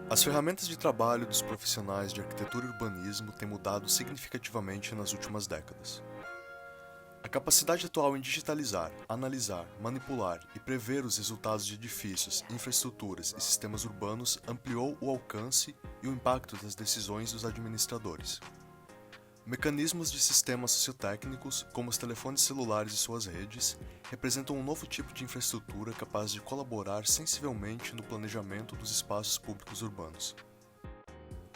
As ferramentas de trabalho dos profissionais de arquitetura e urbanismo têm mudado significativamente nas últimas décadas. A capacidade atual em digitalizar, analisar, manipular e prever os resultados de edifícios, infraestruturas e sistemas urbanos ampliou o alcance e o impacto das decisões dos administradores. Mecanismos de sistemas sociotécnicos, como os telefones celulares e suas redes, representam um novo tipo de infraestrutura capaz de colaborar sensivelmente no planejamento dos espaços públicos urbanos.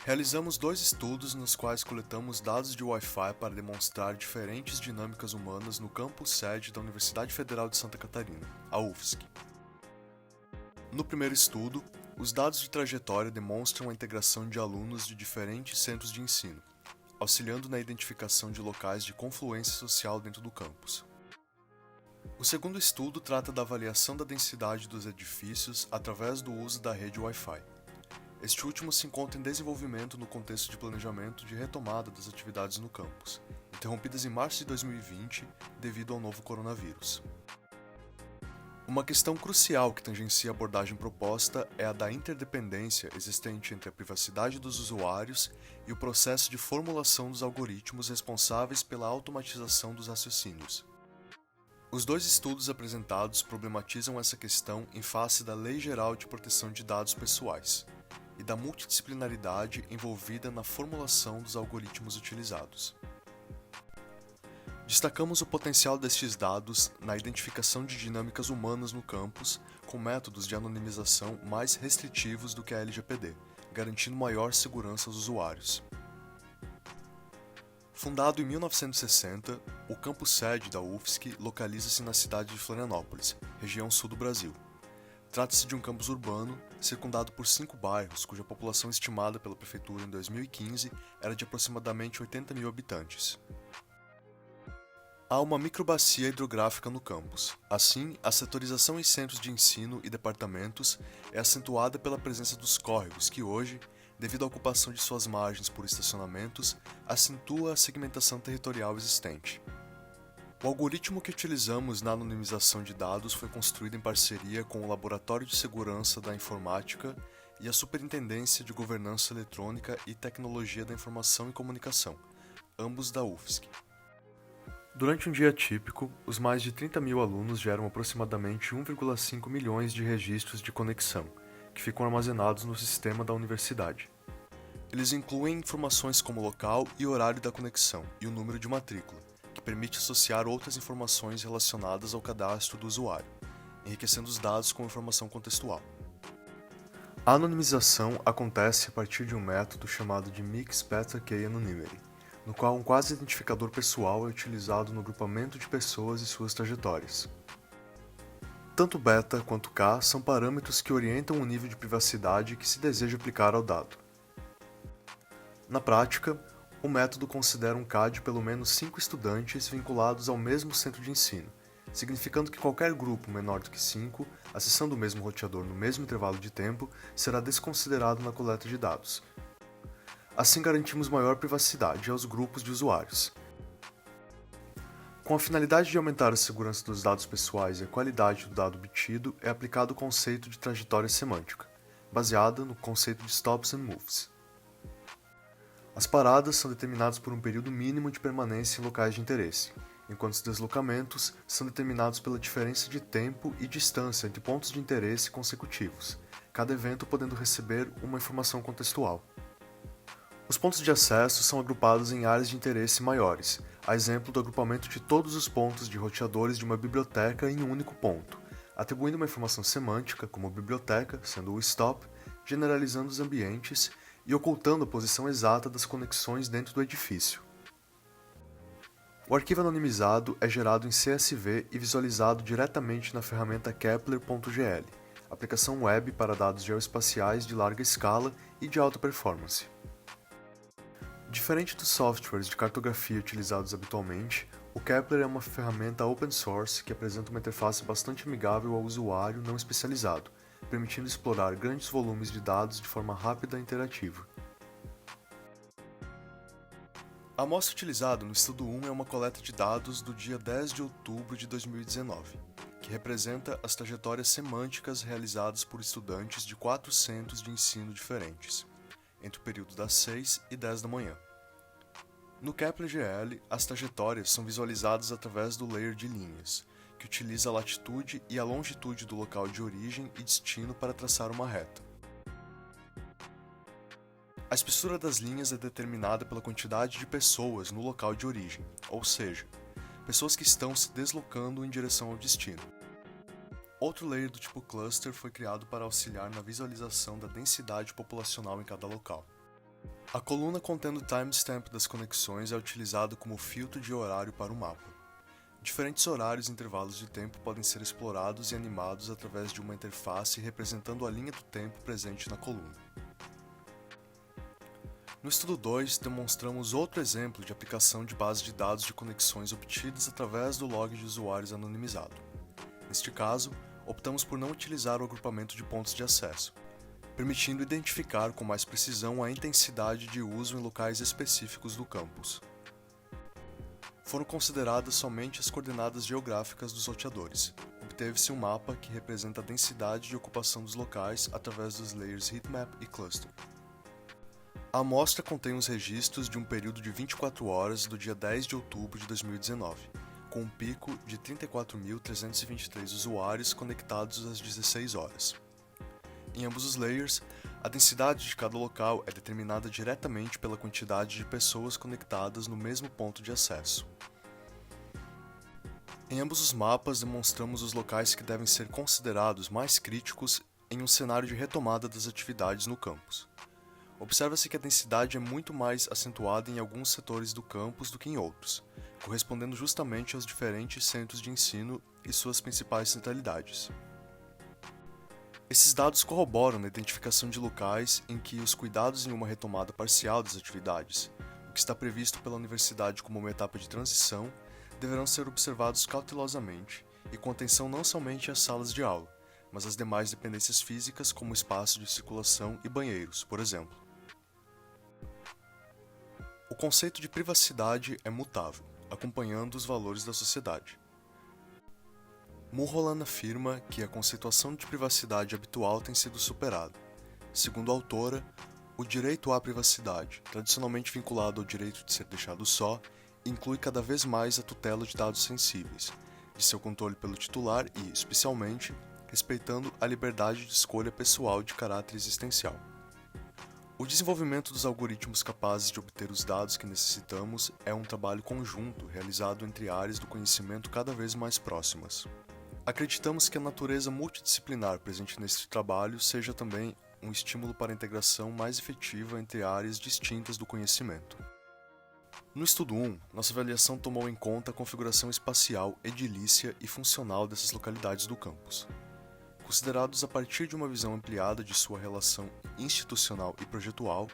Realizamos dois estudos nos quais coletamos dados de Wi-Fi para demonstrar diferentes dinâmicas humanas no campus sede da Universidade Federal de Santa Catarina, a UFSC. No primeiro estudo, os dados de trajetória demonstram a integração de alunos de diferentes centros de ensino, auxiliando na identificação de locais de confluência social dentro do campus. O segundo estudo trata da avaliação da densidade dos edifícios através do uso da rede Wi-Fi. Este último se encontra em desenvolvimento no contexto de planejamento de retomada das atividades no campus, interrompidas em março de 2020 devido ao novo coronavírus. Uma questão crucial que tangencia a abordagem proposta é a da interdependência existente entre a privacidade dos usuários e o processo de formulação dos algoritmos responsáveis pela automatização dos raciocínios. Os dois estudos apresentados problematizam essa questão em face da Lei Geral de Proteção de Dados Pessoais e da multidisciplinaridade envolvida na formulação dos algoritmos utilizados. Destacamos o potencial destes dados na identificação de dinâmicas humanas no campus com métodos de anonimização mais restritivos do que a LGPD, garantindo maior segurança aos usuários. Fundado em 1960, o campus sede da UFSC localiza-se na cidade de Florianópolis, região sul do Brasil. Trata-se de um campus urbano, circundado por 5 bairros, cuja população estimada pela prefeitura em 2015 era de aproximadamente 80 mil habitantes. Há uma microbacia hidrográfica no campus. Assim, a setorização em centros de ensino e departamentos é acentuada pela presença dos córregos que hoje, devido à ocupação de suas margens por estacionamentos, acentua a segmentação territorial existente. O algoritmo que utilizamos na anonimização de dados foi construído em parceria com o Laboratório de Segurança da Informática e a Superintendência de Governança Eletrônica e Tecnologia da Informação e Comunicação, ambos da UFSC. Durante um dia típico, os mais de 30 mil alunos geram aproximadamente 1,5 milhões de registros de conexão, que ficam armazenados no sistema da universidade. Eles incluem informações como o local e horário da conexão e o número de matrícula, que permite associar outras informações relacionadas ao cadastro do usuário, enriquecendo os dados com informação contextual. A anonimização acontece a partir de um método chamado de Mixed Beta Key Anonymity, no qual um quasi-identificador pessoal é utilizado no grupamento de pessoas e suas trajetórias. Tanto beta quanto K são parâmetros que orientam o nível de privacidade que se deseja aplicar ao dado. Na prática, o método considera um K de pelo menos 5 estudantes vinculados ao mesmo centro de ensino, significando que qualquer grupo menor do que 5, acessando o mesmo roteador no mesmo intervalo de tempo, será desconsiderado na coleta de dados. Assim garantimos maior privacidade aos grupos de usuários. Com a finalidade de aumentar a segurança dos dados pessoais e a qualidade do dado obtido, é aplicado o conceito de trajetória semântica, baseada no conceito de stops and moves. As paradas são determinadas por um período mínimo de permanência em locais de interesse, enquanto os deslocamentos são determinados pela diferença de tempo e distância entre pontos de interesse consecutivos, cada evento podendo receber uma informação contextual. Os pontos de acesso são agrupados em áreas de interesse maiores, a exemplo do agrupamento de todos os pontos de roteadores de uma biblioteca em um único ponto, atribuindo uma informação semântica, como biblioteca, sendo o stop, generalizando os ambientes e ocultando a posição exata das conexões dentro do edifício. O arquivo anonimizado é gerado em CSV e visualizado diretamente na ferramenta Kepler.gl, aplicação web para dados geoespaciais de larga escala e de alta performance. Diferente dos softwares de cartografia utilizados habitualmente, o Kepler é uma ferramenta open source que apresenta uma interface bastante amigável ao usuário não especializado, permitindo explorar grandes volumes de dados de forma rápida e interativa. A amostra utilizada no estudo 1 é uma coleta de dados do dia 10 de outubro de 2019, que que representa as trajetórias semânticas realizadas por estudantes de 4 centros de ensino diferentes, entre o período das 6 e 10 da manhã. No Kepler-GL, as trajetórias são visualizadas através do layer de linhas, que utiliza a latitude e a longitude do local de origem e destino para traçar uma reta. A espessura das linhas é determinada pela quantidade de pessoas no local de origem, ou seja, pessoas que estão se deslocando em direção ao destino. Outro layer do tipo cluster foi criado para auxiliar na visualização da densidade populacional em cada local. A coluna contendo o timestamp das conexões é utilizada como filtro de horário para o mapa. Diferentes horários e intervalos de tempo podem ser explorados e animados através de uma interface representando a linha do tempo presente na coluna. No estudo 2, demonstramos outro exemplo de aplicação de base de dados de conexões obtidas através do log de usuários anonimizado. Neste caso, optamos por não utilizar o agrupamento de pontos de acesso, permitindo identificar com mais precisão a intensidade de uso em locais específicos do campus. Foram consideradas somente as coordenadas geográficas dos roteadores. Obteve-se um mapa que representa a densidade de ocupação dos locais através dos layers Heatmap e Cluster. A amostra contém os registros de um período de 24 horas do dia 10 de outubro de 2019, com um pico de 34.323 usuários conectados às 16 horas. Em ambos os layers, a densidade de cada local é determinada diretamente pela quantidade de pessoas conectadas no mesmo ponto de acesso. Em ambos os mapas, demonstramos os locais que devem ser considerados mais críticos em um cenário de retomada das atividades no campus. Observa-se que a densidade é muito mais acentuada em alguns setores do campus do que em outros, correspondendo justamente aos diferentes centros de ensino e suas principais centralidades. Esses dados corroboram na identificação de locais em que os cuidados em uma retomada parcial das atividades, o que está previsto pela universidade como uma etapa de transição, deverão ser observados cautelosamente e com atenção não somente às salas de aula, mas às demais dependências físicas como espaço de circulação e banheiros, por exemplo. O conceito de privacidade é mutável, acompanhando os valores da sociedade. Mulholland afirma que a conceituação de privacidade habitual tem sido superada. Segundo a autora, o direito à privacidade, tradicionalmente vinculado ao direito de ser deixado só, inclui cada vez mais a tutela de dados sensíveis, de seu controle pelo titular e, especialmente, respeitando a liberdade de escolha pessoal de caráter existencial. O desenvolvimento dos algoritmos capazes de obter os dados que necessitamos é um trabalho conjunto realizado entre áreas do conhecimento cada vez mais próximas. Acreditamos que a natureza multidisciplinar presente neste trabalho seja também um estímulo para a integração mais efetiva entre áreas distintas do conhecimento. No estudo 1, nossa avaliação tomou em conta a configuração espacial, edilícia e funcional dessas localidades do campus. Considerados a partir de uma visão ampliada de sua relação institucional e projetual,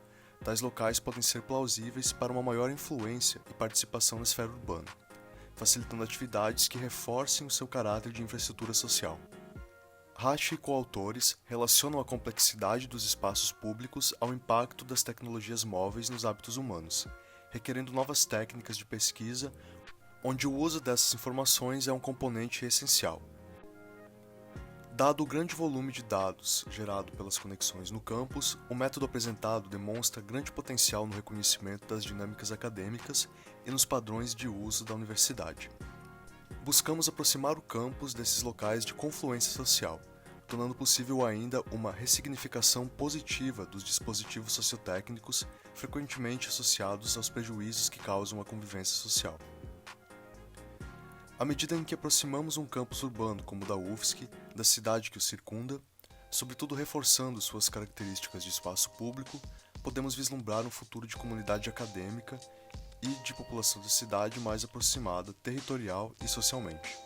tais locais podem ser plausíveis para uma maior influência e participação na esfera urbana, facilitando atividades que reforcem o seu caráter de infraestrutura social. Hatch e coautores relacionam a complexidade dos espaços públicos ao impacto das tecnologias móveis nos hábitos humanos, requerendo novas técnicas de pesquisa, onde o uso dessas informações é um componente essencial. Dado o grande volume de dados gerado pelas conexões no campus, o método apresentado demonstra grande potencial no reconhecimento das dinâmicas acadêmicas e nos padrões de uso da universidade. Buscamos aproximar o campus desses locais de confluência social, tornando possível ainda uma ressignificação positiva dos dispositivos sociotécnicos frequentemente associados aos prejuízos que causam a convivência social. À medida em que aproximamos um campus urbano como o da UFSC, da cidade que o circunda, sobretudo reforçando suas características de espaço público, podemos vislumbrar um futuro de comunidade acadêmica e de população da cidade mais aproximada territorial e socialmente.